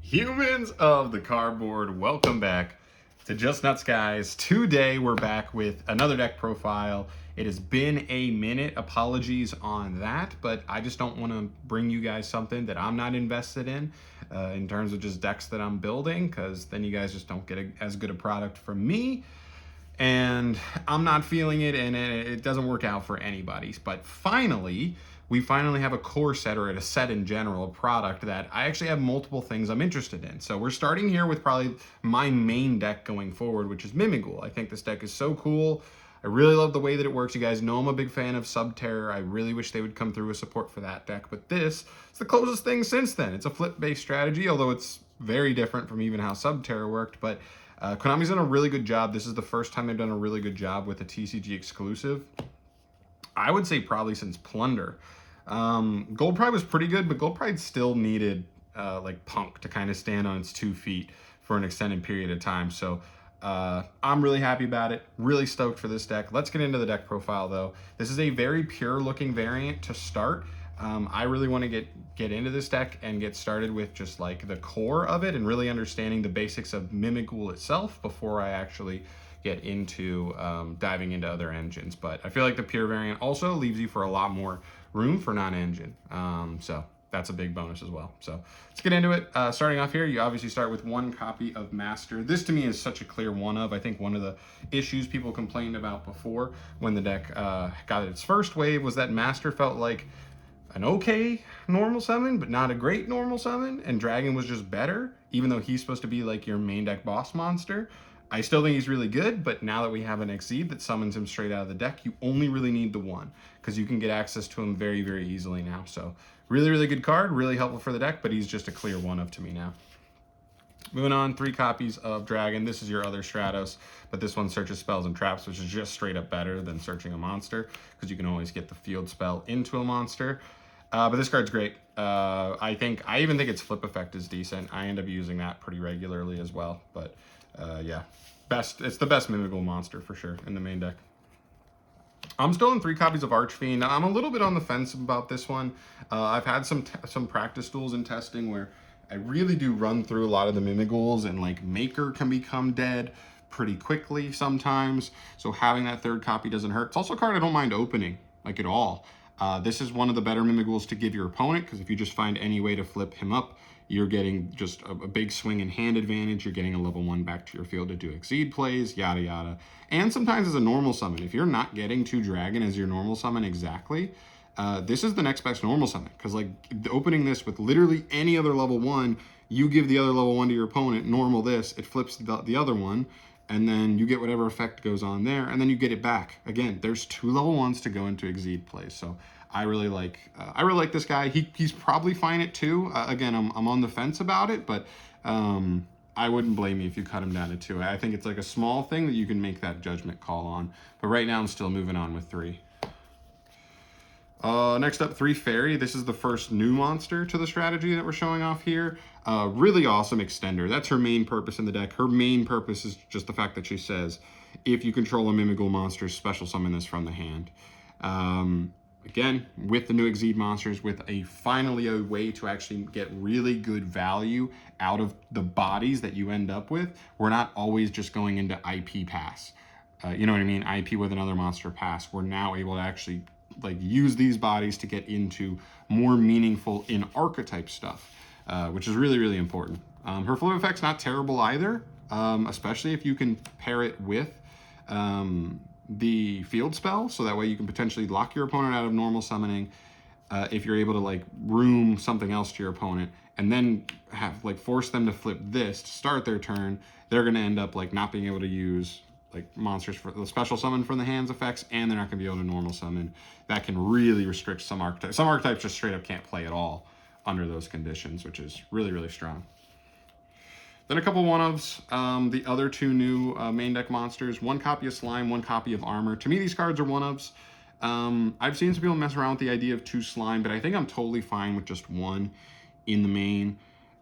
Humans of the cardboard, welcome back to Just Nuts, guys. Today we're back with another deck profile. It has been a minute, apologies on that, but I just don't want to bring you guys something that I'm not invested in terms of just decks that I'm building, because then you guys just don't get as good a product from me, and I'm not feeling it, and it doesn't work out for anybody. But we finally have a core set, or a set in general, a product that I actually have multiple things I'm interested in. So we're starting here with probably my main deck going forward, which is MIMIGHOUL. I think this deck is so cool. I really love the way that it works. You guys know I'm a big fan of Subterror. I really wish they would come through with support for that deck, but this is the closest thing since then. It's a flip-based strategy, although it's very different from even how Subterror worked, but Konami's done a really good job. This is the first time they've done a really good job with a TCG exclusive. I would say probably since Plunder. Gold Pride was pretty good, but Gold Pride still needed like Punk to kind of stand on its 2 feet for an extended period of time. So I'm really happy about it. Really stoked for this deck. Let's get into the deck profile, though. This is a very pure looking variant to start. I really want to get into this deck and get started with just like the core of it and really understanding the basics of MIMIGHOUL itself before I actually get into diving into other engines. But I feel like the pure variant also leaves you for a lot more room for non-engine. So that's a big bonus as well. So let's get into it. Starting off here, you obviously start with 1 copy of Master. This to me is such a clear one of. I think one of the issues people complained about before when the deck got its first wave was that Master felt like an okay normal summon, but not a great normal summon, and Dragon was just better, even though he's supposed to be like your main deck boss monster. I still think he's really good, but now that we have an Exceed that summons him straight out of the deck, you only really need the 1, because you can get access to him very, very easily now. So really, really good card, really helpful for the deck, but he's just a clear 1 of to me now. Moving on, 3 copies of Dragon. This is your other Stratos, but this one searches spells and traps, which is just straight up better than searching a monster, because you can always get the field spell into a monster. But this card's great. I even think its flip effect is decent. I end up using that pretty regularly as well. But yeah, it's the best MIMIGHOUL monster for sure in the main deck. I'm still in 3 copies of Archfiend. I'm a little bit on the fence about this one. I've had some practice duels and testing where I really do run through a lot of the MIMIGHOULs, and like Maker can become dead pretty quickly sometimes. So having that 3rd copy doesn't hurt. It's also a card I don't mind opening, like at all. This is one of the better MIMIGHOULs to give your opponent, because if you just find any way to flip him up, you're getting just a big swing and hand advantage. You're getting a level 1 back to your field to do Exceed plays, yada yada. And sometimes as a normal summon, if you're not getting 2 Dragon as your normal summon exactly, this is the next best normal summon, because like opening this with literally any other level 1, you give the other level 1 to your opponent, normal this, it flips the other one, and then you get whatever effect goes on there, and then you get it back. Again, there's 2 level 1s to go into Exceed plays, so I really like this guy. He's probably fine at 2. Again, I'm on the fence about it, but I wouldn't blame you if you cut him down to 2. I think it's like a small thing that you can make that judgment call on, but right now I'm still moving on with 3. Next up, 3 Fairy. This is the first new monster to the strategy that we're showing off here. Really awesome extender. That's her main purpose in the deck. Her main purpose is just the fact that she says, if you control a MIMIGHOUL monster, special summon this from the hand. Again, with the new Exceed monsters, with finally a way to actually get really good value out of the bodies that you end up with, we're not always just going into IP pass. You know what I mean? IP with another monster pass. We're now able to actually like use these bodies to get into more meaningful in archetype stuff, which is really, really important. Her flip effect's not terrible either, especially if you can pair it with the field spell, so that way you can potentially lock your opponent out of normal summoning. If you're able to like room something else to your opponent and then have like force them to flip this to start their turn, they're going to end up like not being able to use like monsters for the special summon from the hands effects, and they're not going to be able to normal summon. That can really restrict some archetypes. Some archetypes just straight up can't play at all under those conditions, which is really, really strong. Then a couple 1-ofs. The other 2 new main deck monsters, 1 copy of Slime, 1 copy of Armor. To me, these cards are 1-ofs. I've seen some people mess around with the idea of 2 Slime, but I think I'm totally fine with just 1 in the main.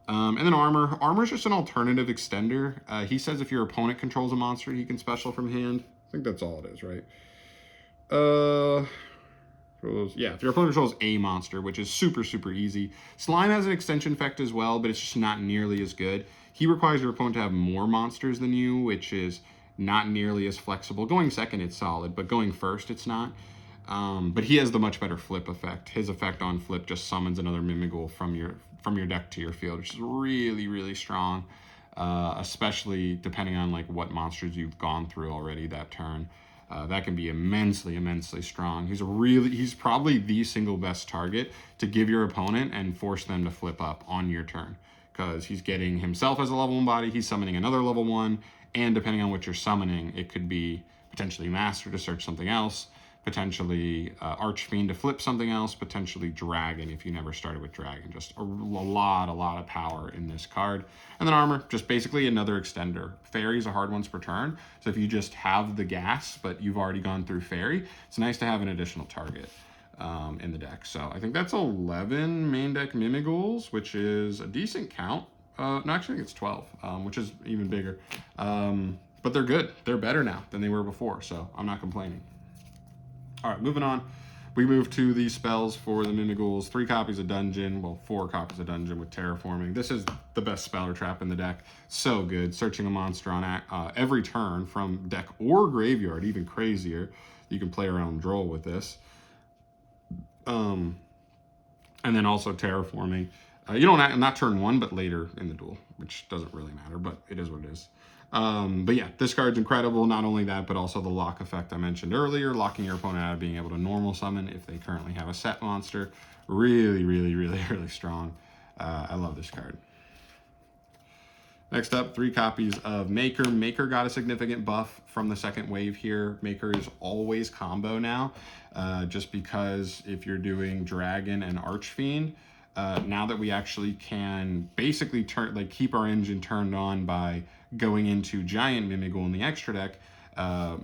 And then Armor. Armor is just an alternative extender. He says if your opponent controls a monster, he can special from hand. I think that's all it is, right? Yeah, if your opponent controls a monster, which is super, super easy. Slime has an extension effect as well, but it's just not nearly as good. He requires your opponent to have more monsters than you, which is not nearly as flexible. Going second, it's solid, but going first, it's not. But he has the much better flip effect. His effect on flip just summons another Mimighoul from your deck to your field, which is really, really strong. Especially depending on like what monsters you've gone through already that turn. That can be immensely, immensely strong. He's probably the single best target to give your opponent and force them to flip up on your turn. Because he's getting himself as a level 1 body, he's summoning another level 1, and depending on what you're summoning, it could be potentially Master to search something else, potentially Archfiend to flip something else, potentially Dragon if you never started with Dragon. Just a lot of power in this card. And then Armor, just basically another extender. Fairies are hard ones per turn, so if you just have the gas, but you've already gone through Fairy, it's nice to have an additional target in the deck. So I think that's 11 main deck Mimighouls, which is a decent count. No, actually I think it's 12, which is even bigger. But they're good. They're better now than they were before, so I'm not complaining. All right, moving on. We move to the spells for the Mimighouls. 3 copies of Dungeon, well, 4 copies of Dungeon with Terraforming. This is the best spell or trap in the deck. So good. Searching a monster on every turn from deck or graveyard, even crazier. You can play around Droll with this. And then also Terraforming. You don't, not turn 1, but later in the duel, which doesn't really matter, but it is what it is. But yeah, this card's incredible. Not only that, but also the lock effect I mentioned earlier, locking your opponent out of being able to normal summon if they currently have a set monster. Really, really, really, really strong. I love this card. Next up, 3 copies of Maker. Maker got a significant buff from the second wave here. Maker is always combo now, just because if you're doing Dragon and Archfiend, now that we actually can basically keep our engine turned on by going into Giant Mimighoul in the extra deck,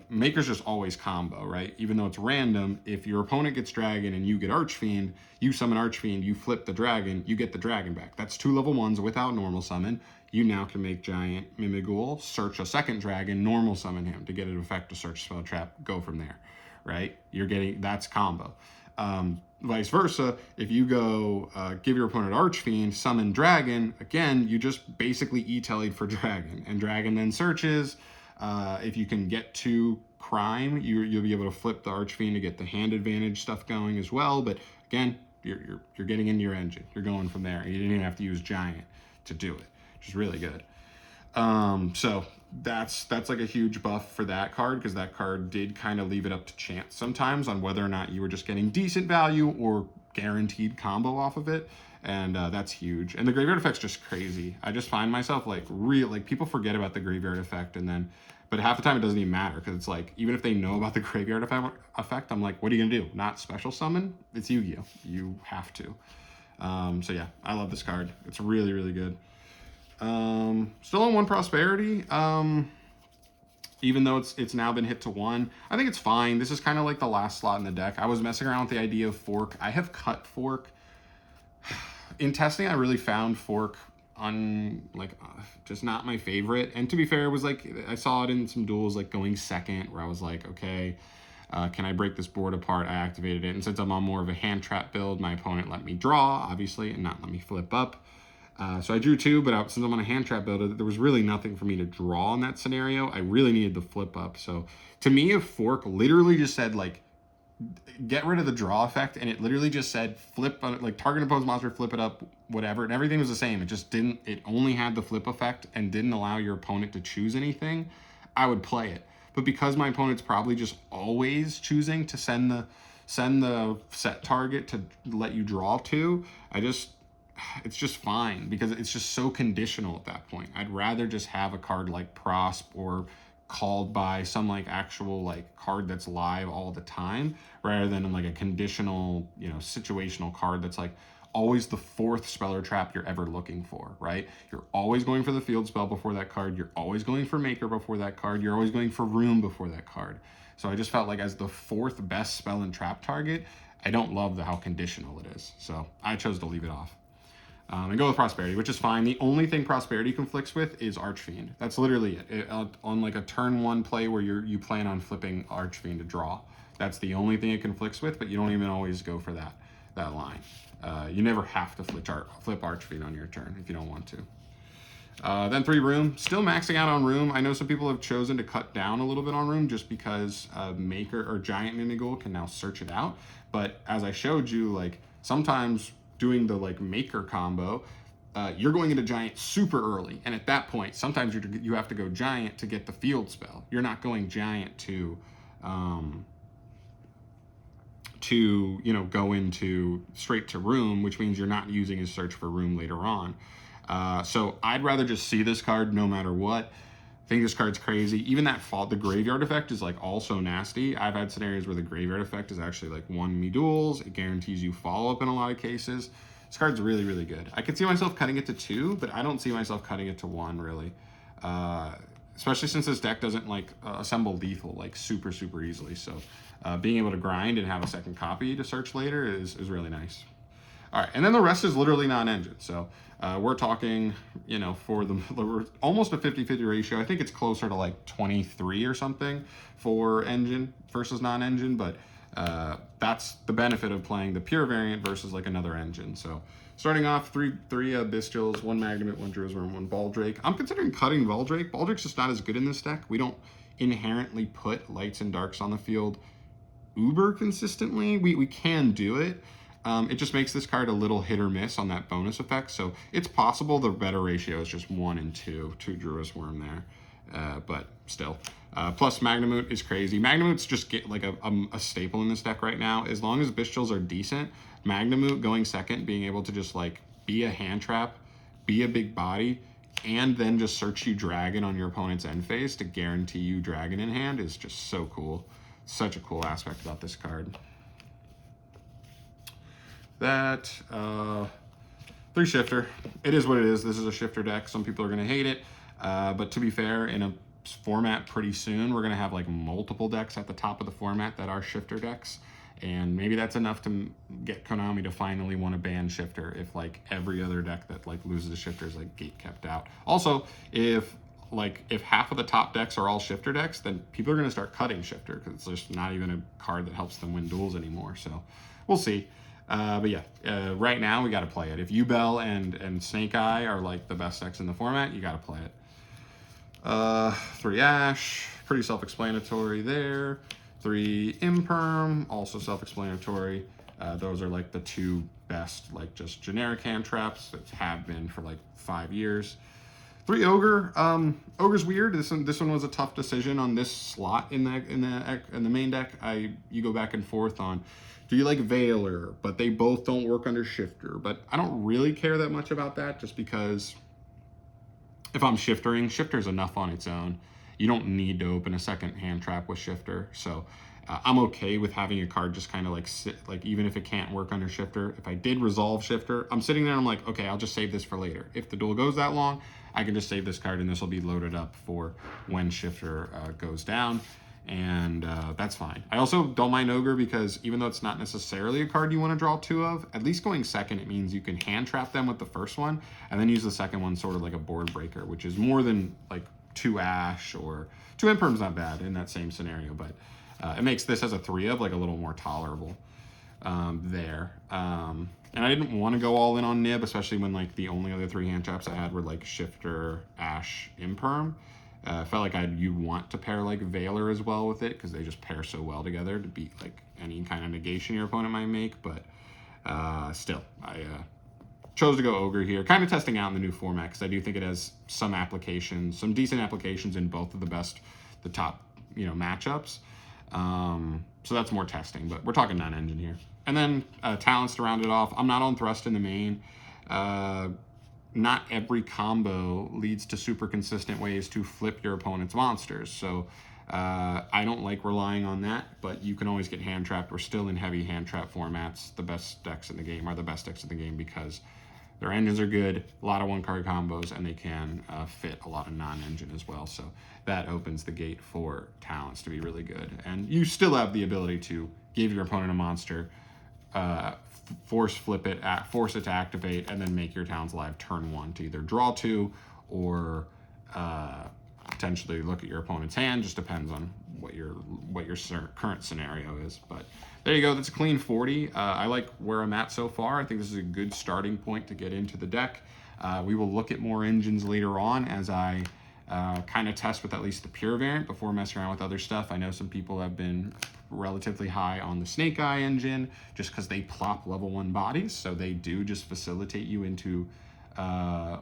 Maker's just always combo, right? Even though it's random, if your opponent gets Dragon and you get Archfiend, you summon Archfiend, you flip the Dragon, you get the Dragon back. That's 2 level 1s without normal summon. You now can make Giant Mimighoul, search a second Dragon, normal summon him to get an effect to search spell trap, go from there, right? That's combo. Vice versa, if you go give your opponent Archfiend, summon Dragon, again, you just basically E-Tellied for Dragon, and Dragon then searches. If you can get to Crime, you'll be able to flip the Archfiend to get the hand advantage stuff going as well, but again, you're getting into your engine. You're going from there. You didn't even have to use Giant to do it, which is really good. So that's like a huge buff for that card, because that card did kind of leave it up to chance sometimes on whether or not you were just getting decent value or guaranteed combo off of it, and that's huge. And the graveyard effect's just crazy. I just find myself like people forget about the graveyard effect, but half the time it doesn't even matter, because it's like, even if they know about the graveyard effect, I'm like, what are you gonna do? Not special summon? It's Yu-Gi-Oh! You have to. So yeah, I love this card. It's really, really good. Still on 1 prosperity, even though it's now been hit to 1. I think it's fine. This is kind of like the last slot in the deck. I was messing around with the idea of Fork. I have cut Fork. In testing, I really found Fork just not my favorite. And to be fair, it was like, I saw it in some duels like going second, where I was like, okay, can I break this board apart? I activated it, and since I'm on more of a hand trap build, my opponent let me draw, obviously, and not let me flip up. So I drew 2, but since I'm on a hand trap build, there was really nothing for me to draw in that scenario. I really needed the flip up. So to me, if Fork literally just said like, get rid of the draw effect, and it literally just said flip, like target opposed monster, flip it up, whatever, and everything was the same. It just didn't, it only had the flip effect and didn't allow your opponent to choose anything, I would play it. But because my opponent's probably just always choosing to send the set target to let you draw 2, it's just fine, because it's just so conditional at that point. I'd rather just have a card like Prosp or Called By, some like actual like card that's live all the time, rather than like a conditional, situational card that's like always the 4th spell or trap you're ever looking for, right? You're always going for the field spell before that card. You're always going for Maker before that card. You're always going for Room before that card. So I just felt like as the 4th best spell and trap target, I don't love how conditional it is. So I chose to leave it off. And go with Prosperity, which is fine. The only thing Prosperity conflicts with is Archfiend. That's literally it. On like a turn 1 play where you plan on flipping Archfiend to draw, That's the only thing it conflicts with, but you don't even always go for that line. You never have to flip Archfiend on your turn if you don't want to. Then 3 Room, still maxing out on Room. I know some people have chosen to cut down a little bit on Room just because Maker or Giant MIMIGHOUL can now search it out. But as I showed you, like sometimes doing the like Maker combo, you're going into Giant super early, and at that point, sometimes you have to go Giant to get the field spell. You're not going Giant to go into straight to Room, which means you're not using his search for Room later on. So I'd rather just see this card no matter what. I think this card's crazy. Even the graveyard effect is like also nasty. I've had scenarios where the graveyard effect is actually like 1 me duels. It guarantees you follow-up in a lot of cases. This card's really, really good. I could see myself cutting it to 2, but I don't see myself cutting it to 1 really. Especially since this deck doesn't like assemble lethal like super, super easily. So being able to grind and have a second copy to search later is really nice. All right, and then the rest is literally non-engine. So we're talking, for almost a 50-50 ratio. I think it's closer to like 23 or something for engine versus non-engine, but that's the benefit of playing the pure variant versus like another engine. So starting off, three Bystials, 1 Magnamut, 1 Druisworm, 1 Baldrake. I'm considering cutting Baldrake. Baldrake's just not as good in this deck. We don't inherently put lights and darks on the field uber consistently. We can do it. It just makes this card a little hit or miss on that bonus effect. So it's possible the better ratio is just 1 and 2 Druisworm there. But still. Plus Magnamut is crazy. Magnamut's just get like a staple in this deck right now. As long as Bystials are decent, Magnamut going second, being able to just like be a hand trap, be a big body, and then just search you Dragon on your opponent's end phase to guarantee you Dragon in hand is just so cool. Such a cool aspect about this card. That 3 Shifter. It is what it is. This is a Shifter deck. Some people are going to hate it. But to be fair, in a format pretty soon, we're going to have like multiple decks at the top of the format that are Shifter decks. And maybe that's enough to get Konami to finally want to ban Shifter if like every other deck that like loses a Shifter is like gate kept out. Also, if half of the top decks are all Shifter decks, then people are going to start cutting Shifter because it's just not even a card that helps them win duels anymore. So we'll see. But yeah, right now we got to play it. If Yubel and Snake Eye are like the best decks in the format, you got to play it. 3 Ash, pretty self-explanatory there. 3 Imperm, also self-explanatory. Those are like the 2 best, like just generic hand traps that have been for like 5 years. 3 Ogre. Ogre's weird. This one was a tough decision on this slot in the main deck. You go back and forth on, do you like Veiler? But they both don't work under Shifter. But I don't really care that much about that, just because if I'm shiftering, Shifter's enough on its own. You don't need to open a second hand trap with Shifter. So I'm okay with having a card just kind of like sit, like even if it can't work under Shifter. If I did resolve Shifter, I'm sitting there, I'm like, okay, I'll just save this for later. If the duel goes that long, I can just save this card and this will be loaded up for when Shifter goes down. And that's fine. I also don't mind Ogre because even though it's not necessarily a card you want to draw 2 of, at least going second, it means you can hand trap them with the first one and then use the second one sort of like a board breaker, which is more than like 2 Ash or 2 Imperm's not bad in that same scenario, but it makes this as a 3 of like a little more tolerable there. And I didn't want to go all in on Nib, especially when like the only other 3 hand traps I had were like Shifter, Ash, Imperm. I felt like you'd want to pair like Veiler as well with it because they just pair so well together to beat like any kind of negation your opponent might make. But still, I chose to go Ogre here, kind of testing out in the new format because I do think it has some applications, some decent applications in both of the top matchups. So that's more testing, but we're talking non-engine here. And then talents to round it off. I'm not on Thrust in the main. Not every combo leads to super consistent ways to flip your opponent's monsters. So I don't like relying on that, but you can always get hand trapped. We're still in heavy hand trap formats. The best decks in the game are the best decks in the game because their engines are good, a lot of 1-card combos, and they can fit a lot of non-engine as well. So that opens the gate for talents to be really good. And you still have the ability to give your opponent a monster, force flip it, force it to activate, and then make your talents live turn 1 to either draw 2 or to potentially look at your opponent's hand. Just depends on what your current scenario is. But there you go. That's a clean 40. I like where I'm at so far. I think this is a good starting point to get into the deck. We will look at more engines later on as I kind of test with at least the pure variant before messing around with other stuff. I know some people have been relatively high on the Snake Eye engine just because they plop level 1 bodies, so they do just facilitate you into a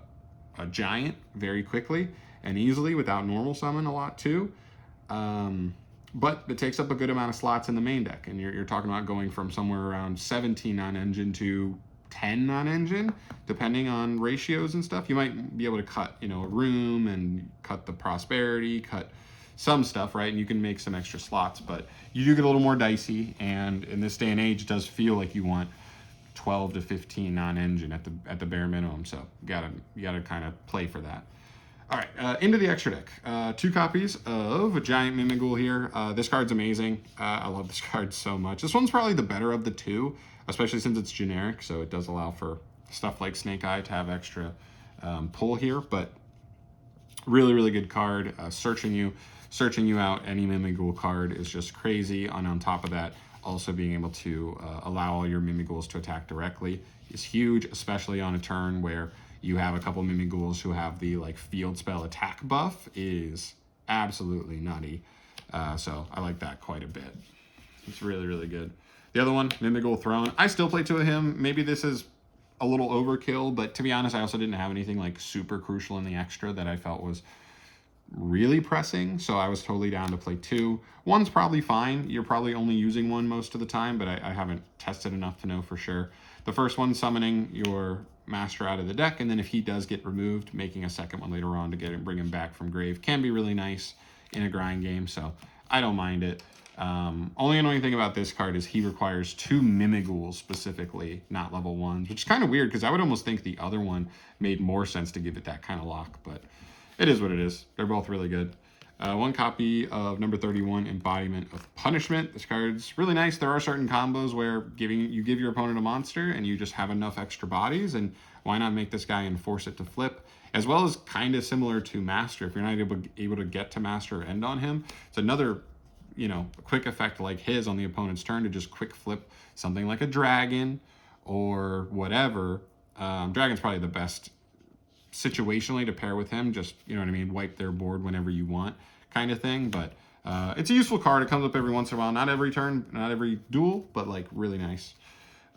giant very quickly and easily without normal summon a lot too. But it takes up a good amount of slots in the main deck, and you're talking about going from somewhere around 17 on engine to 10 on engine, depending on ratios and stuff. You might be able to cut, a room and cut the prosperity, cut some stuff, right? And you can make some extra slots, but you do get a little more dicey. And in this day and age, it does feel like you want 12 to 15 on engine at the bare minimum. So you gotta kind of play for that. All right, into the extra deck. 2 copies of a giant MIMIGHOUL here. This card's amazing. I love this card so much. This one's probably the better of the 2, especially since it's generic, so it does allow for stuff like Snake Eye to have extra pull here. But really, really good card. Searching you out, any MIMIGHOUL card is just crazy. And on top of that, also being able to allow all your MIMIGHOULs to attack directly is huge, especially on a turn where you have a couple MIMIGHOULs who have the field spell attack buff is absolutely nutty. So I like that quite a bit. It's really, really good. The other one, MIMIGHOUL Throne. I still play 2 of him. Maybe this is a little overkill, but to be honest, I also didn't have anything super crucial in the extra that I felt was really pressing, so I was totally down to play 2. One's probably fine. You're probably only using 1 most of the time, but I haven't tested enough to know for sure. The first one, summoning your master out of the deck, and then if he does get removed, making a second one later on to bring him back from grave can be really nice in a grind game, so I don't mind it. Only annoying thing about this card is he requires 2 MIMIGHOULs specifically, not level 1s, which is kind of weird because I would almost think the other one made more sense to give it that kind of lock, but it is what it is. They're both really good. 1 copy of number 31, Embodiment of Punishment. This card's really nice. There are certain combos where you give your opponent a monster and you just have enough extra bodies, and why not make this guy and force it to flip? As well as kind of similar to Master. If you're not able to get to Master or end on him, it's another quick effect like his on the opponent's turn to just quick flip something like a dragon or whatever. Dragon's probably the best situationally to pair with him, just wipe their board whenever you want kind of thing. But it's a useful card. It comes up every once in a while, not every turn, not every duel, but really nice.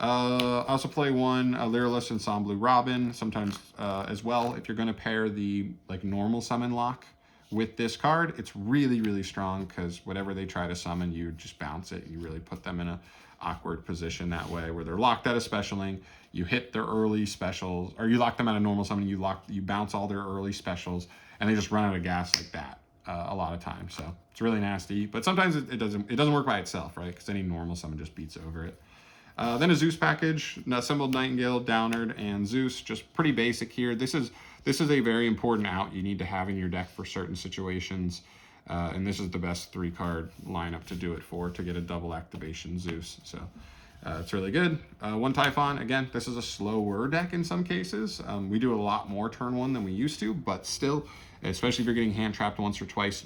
I also play 1 Lyrillus Ensemble Robin sometimes as well. If you're going to pair the normal summon lock with this card, it's really, really strong because whatever they try to summon, you just bounce it. You really put them in a awkward position that way where they're locked out of specialing. You hit their early specials, or you lock them out of normal summon. You bounce all their early specials, and they just run out of gas like that a lot of times. So it's really nasty. But sometimes it doesn't work by itself, right? Because any normal summon just beats over it. Then a Zeus package, assembled Nightingale, Downard, and Zeus. Just pretty basic here. This is a very important out you need to have in your deck for certain situations. And this is the best 3-card lineup to do it for, to get a double activation Zeus. So it's really good. 1 Typhon. Again, this is a slower deck in some cases. We do a lot more turn 1 than we used to, but still, especially if you're getting hand trapped once or twice,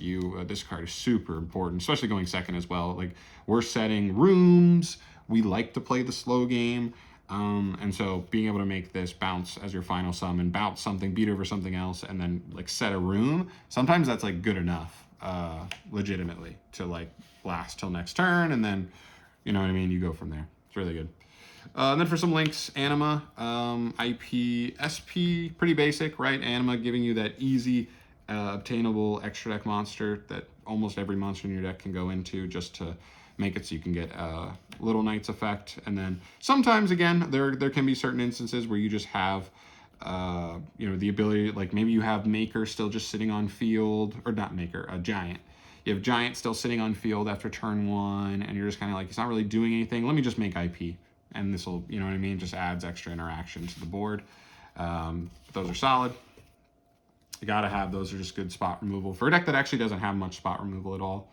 this card is super important, especially going second as well. We're setting rooms. We like to play the slow game. And so being able to make this bounce as your final summon, bounce something, beat over something else, and then set a room, sometimes that's good enough, legitimately, to last till next turn, and then, you go from there. It's really good. And then for some links, Anima, IP, SP, pretty basic, right? Anima giving you that easy, obtainable extra deck monster that almost every monster in your deck can go into, just to make it so you can get Little Knights effect. And then sometimes, again, there can be certain instances where you just have the ability, maybe you have Maker still just sitting on field, or not Maker, a Giant. You have Giant still sitting on field after turn 1, and you're just kind of it's not really doing anything. Let me just make IP, and this will, just adds extra interaction to the board. Those are solid. You gotta have those. Are just good spot removal for a deck that actually doesn't have much spot removal at all.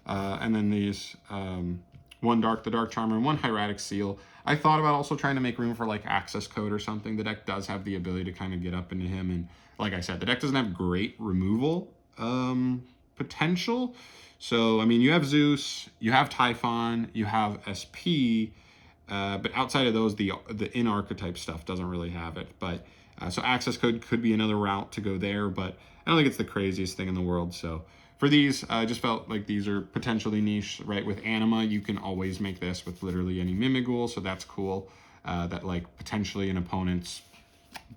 And then these, 1 the Dark Charmer, and 1 Hieratic Seal. I thought about also trying to make room for access code or something. The deck does have the ability to kind of get up into him, and like I said, the deck doesn't have great removal, potential. So, I mean, you have Zeus, you have Typhon, you have SP, but outside of those, the in-archetype stuff doesn't really have it. But so access code could be another route to go there, but I don't think it's the craziest thing in the world. So for these, I just felt like these are potentially niche, right? With Anima, you can always make this with literally any MIMIGHOUL, so that's cool. That like potentially an opponent's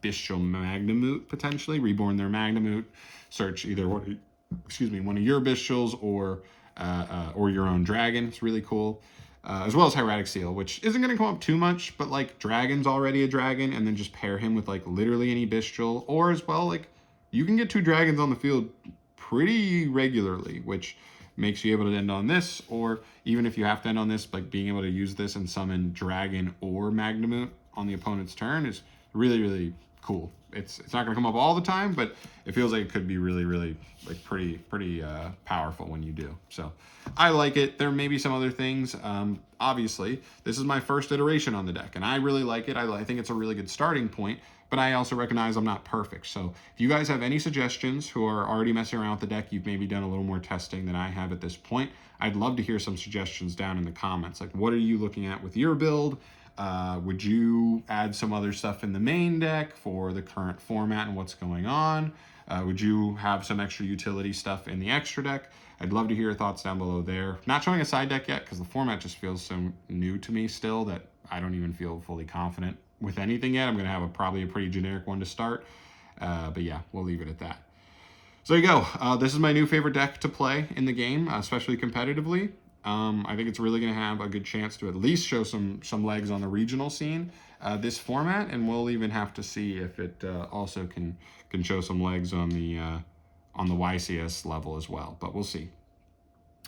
Bestial Magnamute, potentially reborn their Magnamute, search either one of your Bestials or your own dragon. It's really cool. As well as Hieratic Seal, which isn't going to come up too much, but like Dragon's already a dragon, and then just pair him with like literally any Bestial, or as well, like you can get 2 dragons on the field pretty regularly, which makes you able to end on this, or even if you have to end on this, like being able to use this and summon Dragon or Magnamute on the opponent's turn is really, really cool. It's not going to come up all the time, but it feels like it could be really, really like pretty powerful when you do. So I like it. There may be some other things. Obviously, this is my first iteration on the deck, and I really like it. I think it's a really good starting point, but I also recognize I'm not perfect. So if you guys have any suggestions who are already messing around with the deck, you've maybe done a little more testing than I have at this point, I'd love to hear some suggestions down in the comments. Like, what are you looking at with your build? Would you add some other stuff in the main deck for the current format and what's going on? Would you have some extra utility stuff in the extra deck? I'd love to hear your thoughts down below there. Not showing a side deck yet because the format just feels so new to me still that I don't even feel fully confident with anything yet. I'm going to have probably a pretty generic one to start. But yeah, we'll leave it at that. So there you go. This is my new favorite deck to play in the game, especially competitively. I think it's really going to have a good chance to at least show some legs on the regional scene, this format, and we'll even have to see if it also can show some legs on the YCS level as well, but we'll see.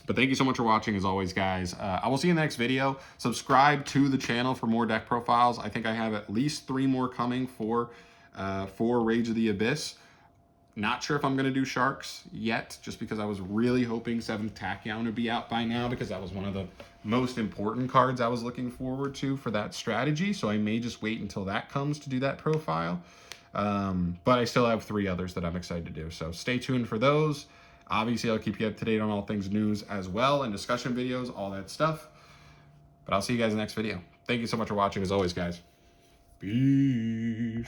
But thank you so much for watching, as always, guys. I will see you in the next video. Subscribe to the channel for more deck profiles. I think I have at least 3 more coming for Rage of the Abyss. Not sure if I'm going to do Sharks yet, just because I was really hoping 7th Tachyon would be out by now, because that was one of the most important cards I was looking forward to for that strategy. So I may just wait until that comes to do that profile. But I still have 3 others that I'm excited to do. So stay tuned for those. Obviously, I'll keep you up to date on all things news as well, and discussion videos, all that stuff. But I'll see you guys in the next video. Thank you so much for watching, as always, guys. Peace.